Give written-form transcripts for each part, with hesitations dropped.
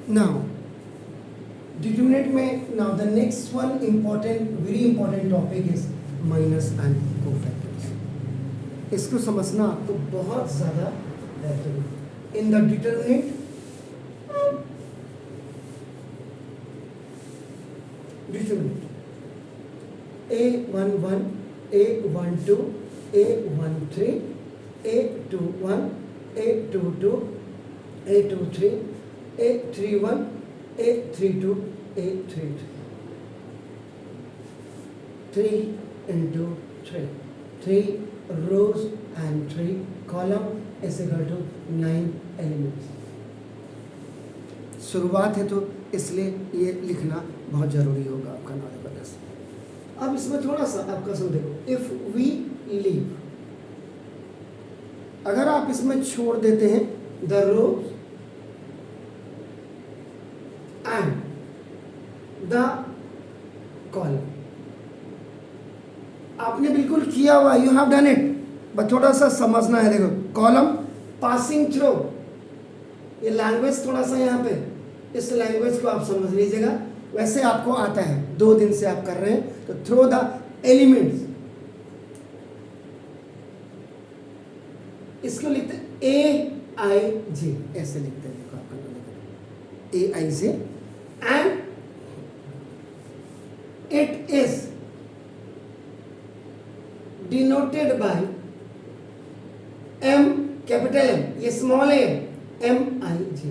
Now, determinant में now the next one very important topic is minus and cofactors. इसको समझना आपको बहुत ज़्यादा बेहतर है. In the determinant, A11, A12, A13, A21, A22, A23, A31, A32, A33. 3 into 3. 3 rows and 3 column is equal to 9 elements. शुरुआत है तो इसलिए ये लिखना बहुत ज़रूरी होगा आपका नॉलेज वजह से. अब इसमें थोड़ा सा आपका समझो. इफ वी लीव, अगर आप इसमें छोड़ देते हैं the rows and the column, आपने बिल्कुल किया हुआ, you have done it, but थोड़ा सा समझना है. देखो, कॉलम पासिंग थ्रू, ये लैंग्वेज थोड़ा सा यहाँ पे, इस लैंग्वेज को आप समझ लीजिएगा. वैसे आपको आता है, 2 दिन से आप कर रहे हैं, तो थ्रो द एलिमेंट्स, इसको लिखते हैं AIJ, ऐसे लिखते हैं. देखो आपका AIJ, and it is denoted by M, capital M, ये स्मॉल a, MIJ.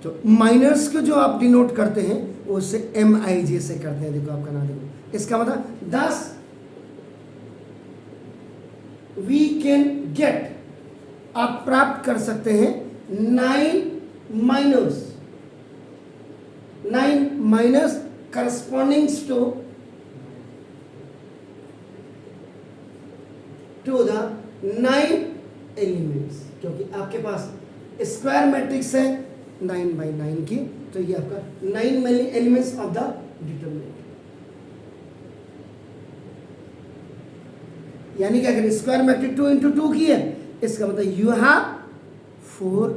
तो माइनर्स को जो आप डिनोट करते हैं वो उससे MIJ से करते हैं. देखो आपका नाम, देखो इसका मतलब 10 वी कैन गेट, आप प्राप्त कर सकते हैं 9 माइनस करस्पॉन्डिंग्स टू द 9 एलिमेंट्स, क्योंकि आपके पास स्क्वायर मैट्रिक्स है 9/9 की, तो ये आपका 9 एलिमेंट्स ऑफ द डिटरमिनेंट. यानी कि अगर स्क्वायर मैट्रिक्स 2 into 2 की है, इसका मतलब you have 4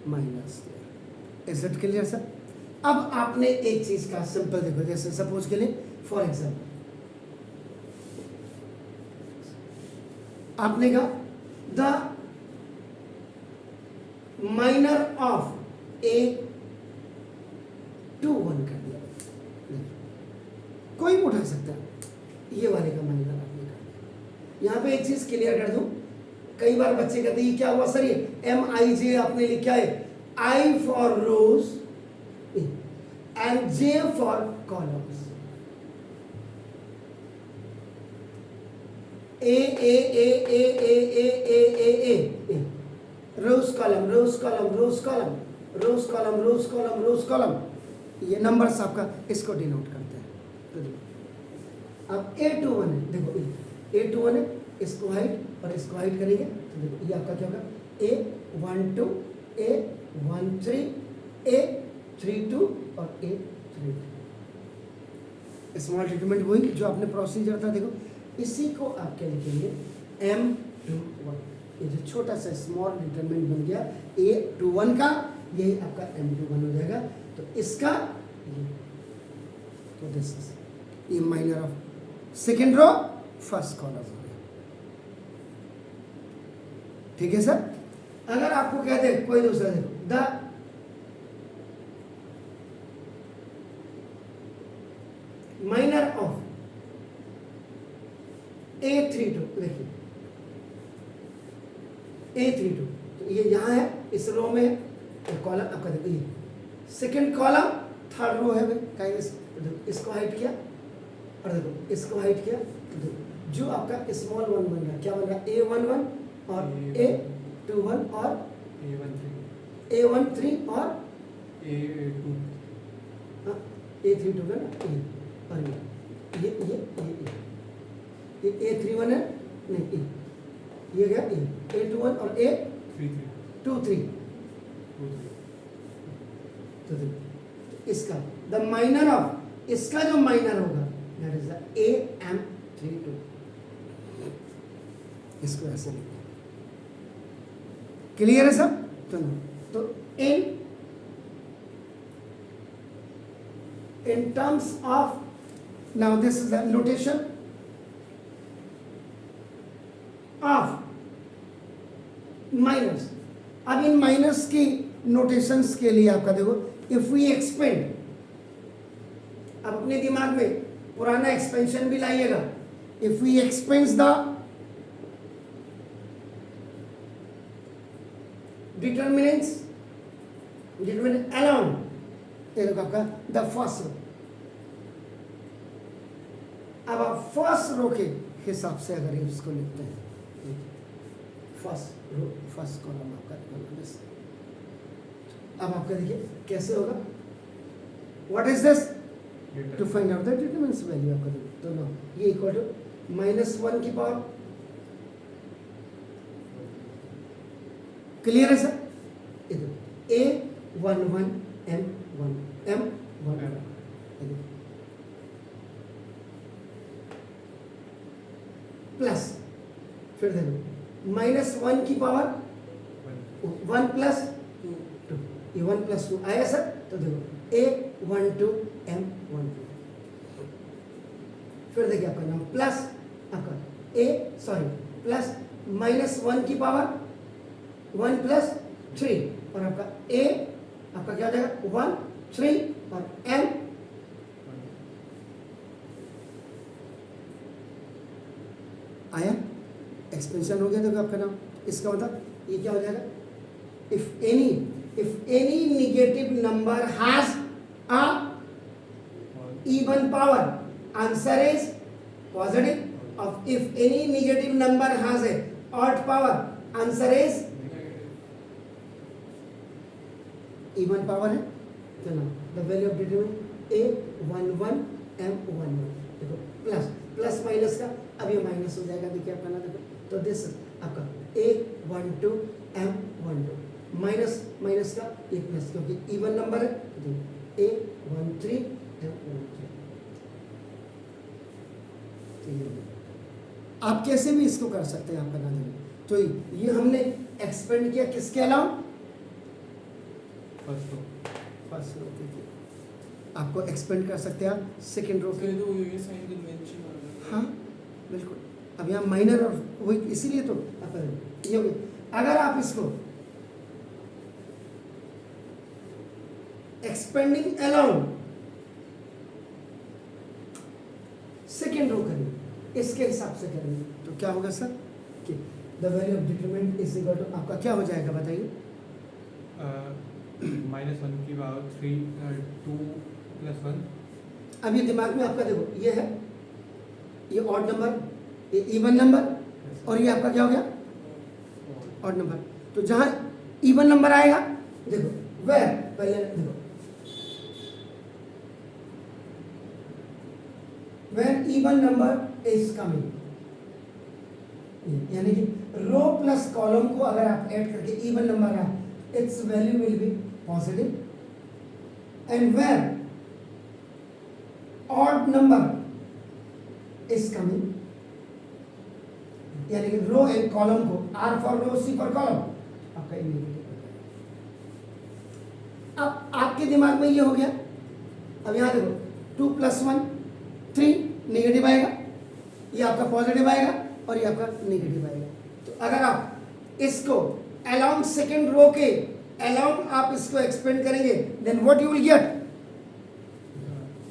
minus. Is it clear sir? अब आपने एक चीज का सिंपल देखो, जैसे सपोज के लिए फॉर एग्जाम्पल आपने कहा द माइनर ऑफ A21 कर दिया, कोई भी उठा सकता है, ये वाले का माइनर आपने कर दिया. यहां पे एक चीज क्लियर कर दूं, कई बार बच्चे कहते हैं ये क्या हुआ सर, ये MIJ आपने लिखा है, I for rows and J for columns. A rows column, rows column, rows column, rows column, rows column, rows column, ये नंबर्स आपका इसको डिनोट करते हैं. तो देखो अब A21 है, देखो A21 है, इसको हाइट और इसको हाइट करेंगे तो देखो ये आपका क्या होगा, A12, A13, A32 और A33. स्मॉल डिटरमिनेंट वही जो आपने प्रोसीजर था, देखो इसी को आप क्या लिखेंगे, M21. ये जो छोटा सा स्मॉल डिटरमिनेंट बन गया A21 का, यही आपका M21 हो जाएगा. तो इसका ये, तो दिस इज ये minor of second row first column हो गया. ठीक है सर? अगर आपको कहते हैं कोई दूसरा, देखो द माइनर ऑफ A32, देखिए A32, तो ये यहां है, इस रो में कॉलम आपका देखो, ये सेकंड कॉलम थर्ड रो है, इसको हाइट किया और देखो इसको हाइट किया, तो जो आपका स्मॉल वन बन रहा है, क्या बन रहा है, A11 और A21 और A13 और A2, हाँ A32 का ना, और ये A31 है, नहीं ये गया A21 और A23. तो इसका द माइनर ऑफ, इसका जो माइनर होगा दैट इज द AM32. इसको ऐसे लिखो. क्लियर है सब? तो तो in terms of, now this is the notation of minus. अब इन माइनस की नोटेशंस के लिए आपका देखो, इफ वी एक्सपेंड, अब अपने दिमाग में पुराना एक्सपेंशन भी लाइएगा. If we expense the determinants along, ये देखो आपका द फर्स्ट रो. अब आप फर्स्ट रो के हिसाब से अगर इसको लिखते हैं, फर्स्ट रो फर्स्ट कॉलम आपका दिस. अब आपका देखिए कैसे होगा. What is this? To find out the determinants value आपका देखो. तो नो ये इक्वल टू -1 की पावर. क्लियर है सर? इधर A11 M1 प्लस, फिर देखो -1 की पावर 1 प्लस 2, ये 1 प्लस 2 आया सर. तो देखो A12 M12, फिर देखिए आपका नाम प्लस आपका प्लस -1 की पावर 1 प्लस 3, और आपका A आपका क्या हो जाएगा 1 3, और M आया, एक्सपेंशन हो गया. देखो आपका नाम, इसका मतलब ये क्या हो जाएगा, if any negative number has a even power, answer is positive. Of if any negative number has a odd power, answer is even power है. तो ना the value of determinant A11 M11. देखो प्लस माइनस का, अब ये minus हो जाएगा. देखिए आपका ना, देखो तो दिस आपका A12 M12, माइनस का ये प्लस, क्योंकि इवन नंबर है. तो A13 M13. आप कैसे भी इसको कर सकते हैं, आप बना देंगे. तो ये हमने एक्सपेंड किया किसके अलावा, फर्स्ट रो के. आपको एक्सपेंड कर सकते हैं आप सेकंड रो के. हाँ बिल्कुल. अब यहाँ माइनर और वही, इसीलिए तो ये हो गया. अगर आप इसको एक्सपेंडिंग अलाउंड सेकेंड रो करेंगे, इसके हिसाब से करेंगे, तो क्या होगा सर कि the value of determinant is equal to आपका क्या हो जाएगा बताइए. -1 की पावर 3 2 + 1. अब ये दिमाग में आपका देखो, ये है ये ऑड नंबर, ये इवन नंबर, और ये आपका क्या हो गया ऑड नंबर. तो जहां इवन नंबर आएगा, देखो वेयर, पहले देखो when even number is coming, यानी कि रो प्लस कॉलम को अगर आप ऐड करके इवन नंबर है, its value will be positive. And when odd number is coming, यानी कि रो एंड कॉलम को R for row C for column आपका नेगेटिव. अब आपके दिमाग में ये हो गया. अब यहां देखो 2 + 1 3 नेगेटिव आएगा, ये आपका पॉजिटिव आएगा, और ये आपका नेगेटिव आएगा. तो अगर आप इसको अलोंग सेकेंड रो के अलोंग आप इसको एक्सपेंड करेंगे, then what you will get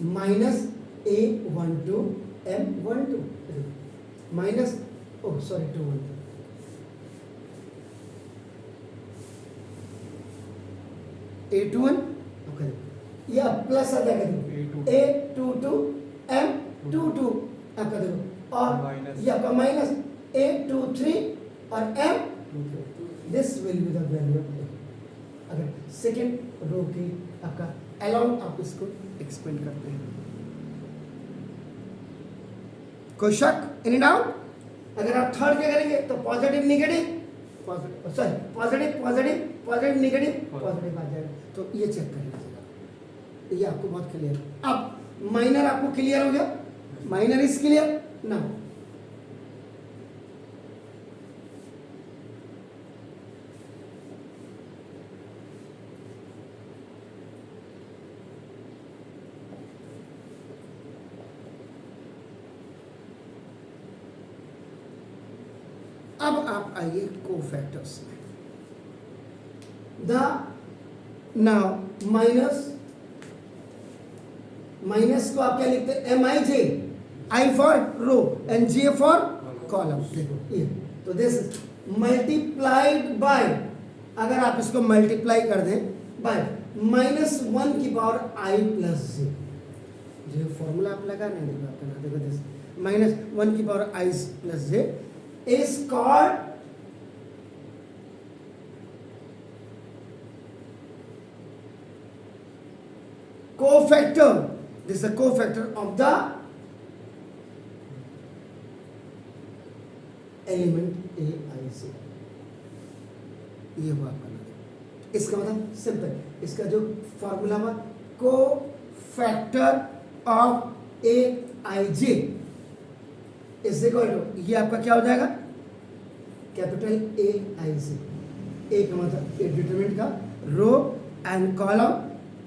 -A12 M12 minus 212 A21, ये आप प्लस आ जाएगा A22 M22 आपका देखो, और ये आपका माइनस A23 और M, this will be the value. अगर सेकेंड रो की आपका अलाउंड आप इसको एक्सपेंड करते हैं. कोई शक, एनी डाउट? अगर आप थर्ड के करेंगे तो positive negative positive negative positive आ जाएगा. तो ये चेक कर लीजिएगा, ये आपको बहुत क्लियर. अब माइनर आपको क्लियर हो गया, माइनर इज क्लियर नाउ. अब आप आइए कोफैक्टर्स में। द नाउ माइनस को आप क्या लिखते हैं, M I J, I for row and J for column. देखो ये तो दिस इज मल्टीप्लाइड बाय, अगर आप इसको मल्टीप्लाई कर दें बाय -1 की पावर आई प्लस जे, जो फॉर्मूला आप लगा रहे हैं देखो आपका ना, देखो दिस -1 की power I plus J is called cofactor. This is the cofactor of the element AIC. ये हुआ आपका नाम। इसका मतलब सिंपल, इसका जो फॉर्मूला हुआ cofactor of AIJ is equal to, ये आपका क्या हो जाएगा, कैपिटल AIC। ए का मतलब डिटरमिनेंट का row and column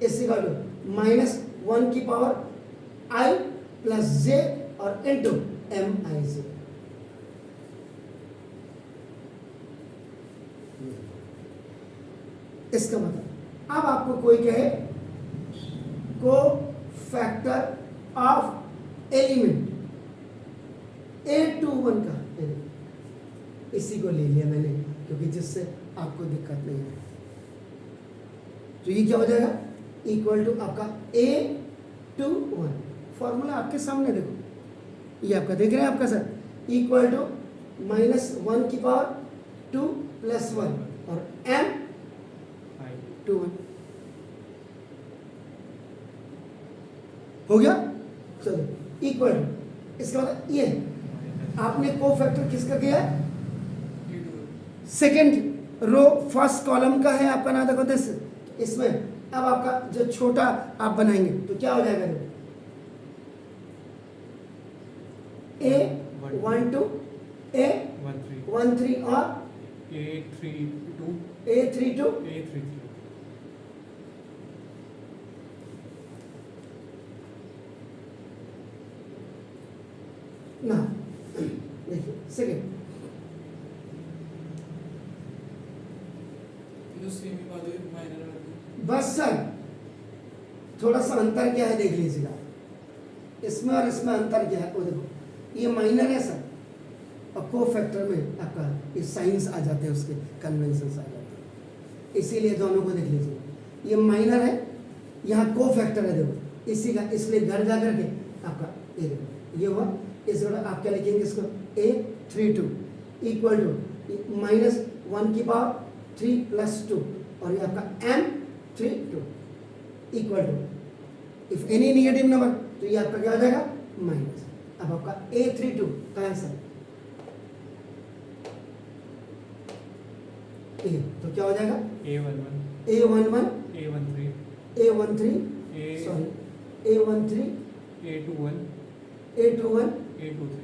is equal to -1 की पावर आई प्लस जे और इनटू एम आई जे। इसका मतलब अब आपको कोई कहे को फैक्टर ऑफ एलिमेंट A21 का, इसी को ले लिया मैंने क्योंकि जिससे आपको दिक्कत नहीं है। तो ये क्या हो जाएगा, इक्वल टू आपका A21, फॉर्मूला आपके सामने देखो, ये आपका देख रहे हैं आपका सर, इक्वल टू -1 की पावर 2 + 1 और M21 हो गया। चलो इक्वल टू, इसका मतलब ये आपने कोफैक्टर किसका किया है, सेकेंड रो फर्स्ट कॉलम का है आपका ना, देखो दिस, इसमें अब आपका जो छोटा आप बनाएंगे तो क्या हो जाएगा, A12 A13 और A32 ना। देखिए सेकेंड बस सर, थोड़ा सा अंतर क्या है देख लीजिएगा, इसमें और इसमें अंतर क्या है वो देखो, ये माइनर है सर, और कोफैक्टर में आपका ये साइंस आ जाते हैं, उसके कन्वेंशंस आ जाते हैं, इसीलिए दोनों को देख लीजिए, ये माइनर है, यहाँ कोफैक्टर है देखो इसी का, इसलिए घर जा करके आपका ये देखो ये हुआ, इस आप क्या लिखेंगे इसको, A32 इक्वल टू -1 की पावर 3 + 2 और ये आपका M32 equal to, if any negative number तो ये आपका क्या हो जाएगा, माइनस। अब आपका A32 का आंसर ए, तो क्या हो जाएगा, A11 A13 sorry A13 A21 A23।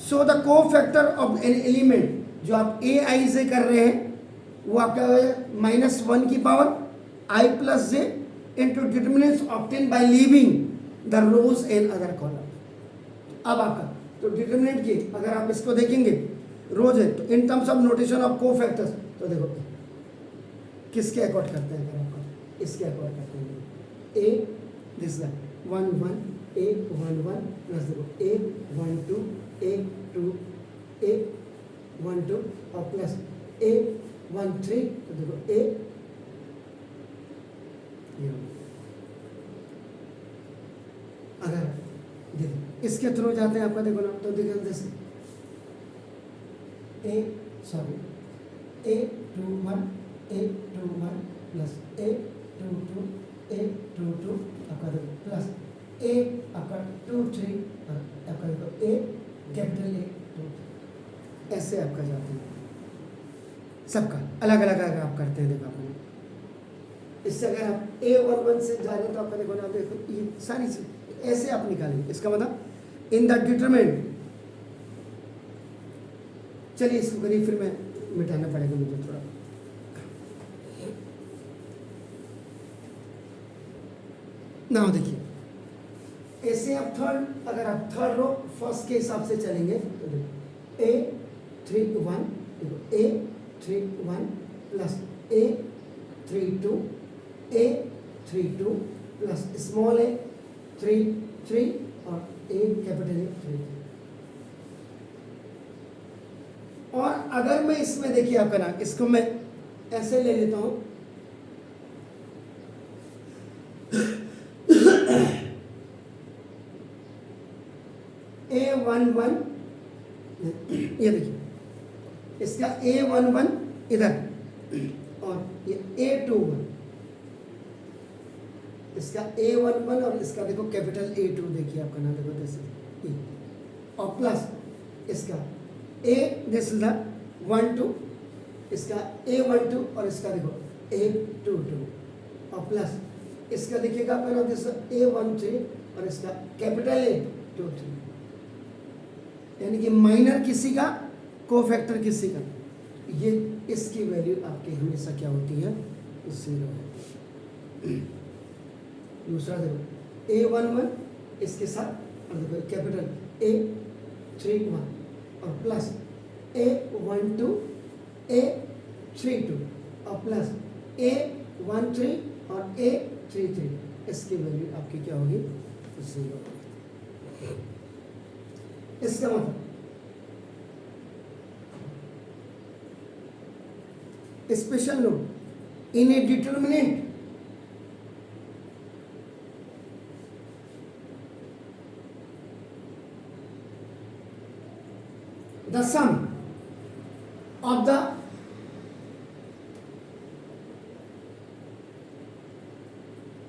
So the cofactor of an element जो आप ए आई से कर रहे हैं वो आपका -1 की power I plus J into determinants obtain by leaving the rows and other column. अब आपका तो डिटर्मिनेंट की अगर आप इसको देखेंगे रोज है तो in terms of notation of cofactors, तो देखो किसके अकॉर्ड करते हैं, अगर आपका इसके अकॉर्ड करते हैं, ए दिस 1 A11 प्लस देखो A12 A12 और प्लस A13 तो देखो A अगर देखो इसके थ्रू जाते हैं आपका देखो ना, तो देखो जैसे A21 प्लस A22 आपका देखो प्लस A आपका 23 आपका देखो A कैपिटल A, ऐसे आपका जाते हैं सबका अलग अलग अगर आप करते हैं देखो आपने, इससे अगर आप A11 से जा रहे हैं तो आपका देखो ना, देखो ये सारी चीज ऐसे आप निकालेंगे, इसका मतलब इन द डिटरमिनेंट। चलिए इसको करिए, फिर मैं मिटाना पड़ेगा मुझे थोड़ा, ना देखिए ऐसे ऐसे आप थर्ड, अगर आप थर्ड रो फर्स्ट के हिसाब से चलेंगे तो देखो A 3 1, देखो A 3 1 plus A 3 2, A 3 2 plus small a 3 3 और A कैपिटल A 3 3। और अगर मैं इसमें देखिए आपका ना, इसको मैं ऐसे ले लेता हूं, A11, ये देखिए इसका A11 इधर और ये A21, इसका A11 और इसका देखो कैपिटल A2, देखिए आपका ना, देखो दिस इज और प्लस इसका A, दिस इज द 1 2, इसका A12 और इसका देखो A22 और प्लस इसका देखिएगा पहले दिस A13 और इसका कैपिटल A23, यानी कि माइनर किसी का, कोफैक्टर किसी का, ये इसकी वैल्यू आपकी हमेशा क्या होती है, 0 है। दूसरा देखो A11 इसके साथ और देखो कैपिटल A31 और प्लस A12 A32 और प्लस A13 और A33, इसकी वैल्यू आपकी क्या होगी, 0 होगी। इसका मतलब special note in A determinant the sum of the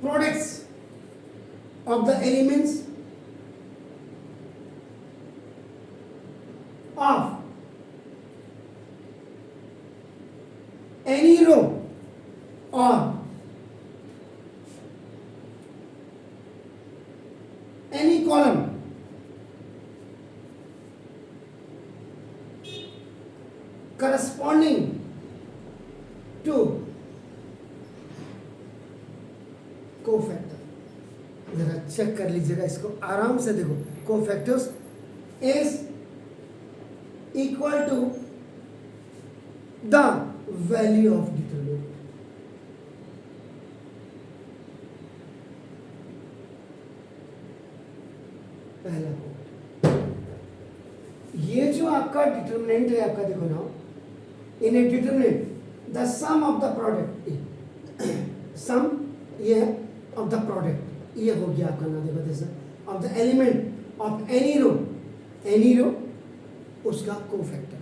products of the elements of any row or any column corresponding to cofactor. जरा चेक कर लीजिएगा इसको आराम से, देखो cofactors is equal to the value of determinant. पहला point, ये जो आपका डिटरमिनेंट है आपका, देखो ना, in a determinant the sum of the product, sum ये है ऑफ द प्रोडक्ट, ये हो गया आपका ना, देखो जैसे of the element of any row उसका कोफैक्टर,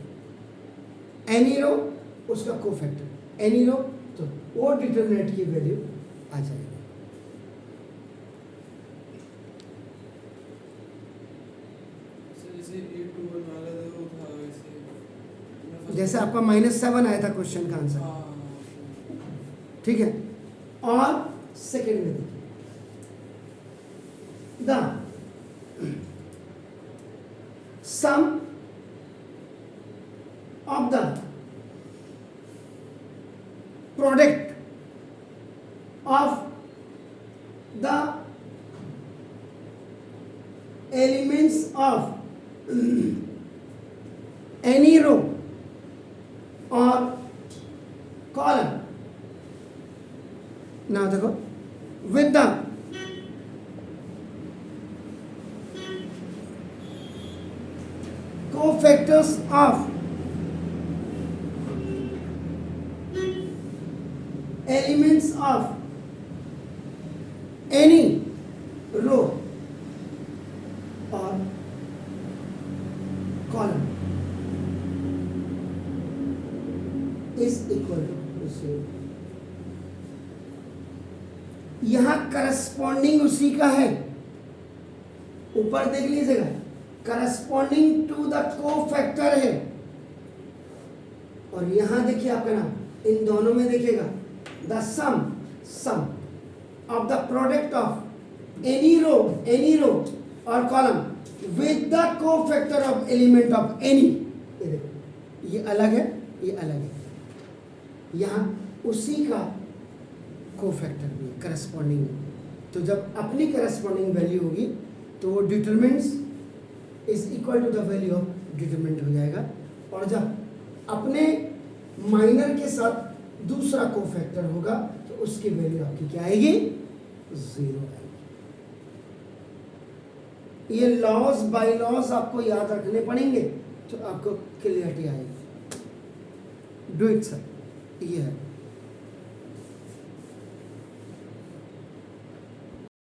एनी रो उसका कोफैक्टर, एनी रो, तो वो डिटरमिनेंट की वैल्यू आ जाएगी। जैसे आपका -7 आया था क्वेश्चन का आंसर, ठीक है। और सेकेंड में देखिए the sum of the product of the elements of any row or column, now देखो with the cofactors of elements of any row or column is equal to 0। यहां करस्पॉन्डिंग उसी का है, ऊपर देख लीजिएगा, करस्पॉन्डिंग टू द कोफैक्टर है, और यहां देखिए आपका नाम, इन दोनों में देखिएगा the sum of the product of any row और column with the cofactor of element of any, ये देखो ये अलग है, ये अलग है, यहाँ उसी का कोफैक्टर भी करस्पॉन्डिंग है। तो जब अपनी करस्पॉन्डिंग वैल्यू होगी तो वो determinants is equal to the value of determinant हो जाएगा। और जब अपने माइनर के साथ दूसरा कोफैक्टर होगा तो उसकी वैल्यू आपकी क्या आएगी? 0 आएगी। ये लॉज बाय लॉज आपको याद रखने पड़ेंगे तो आपको क्लियरिटी आएगी। Do it sir. ये है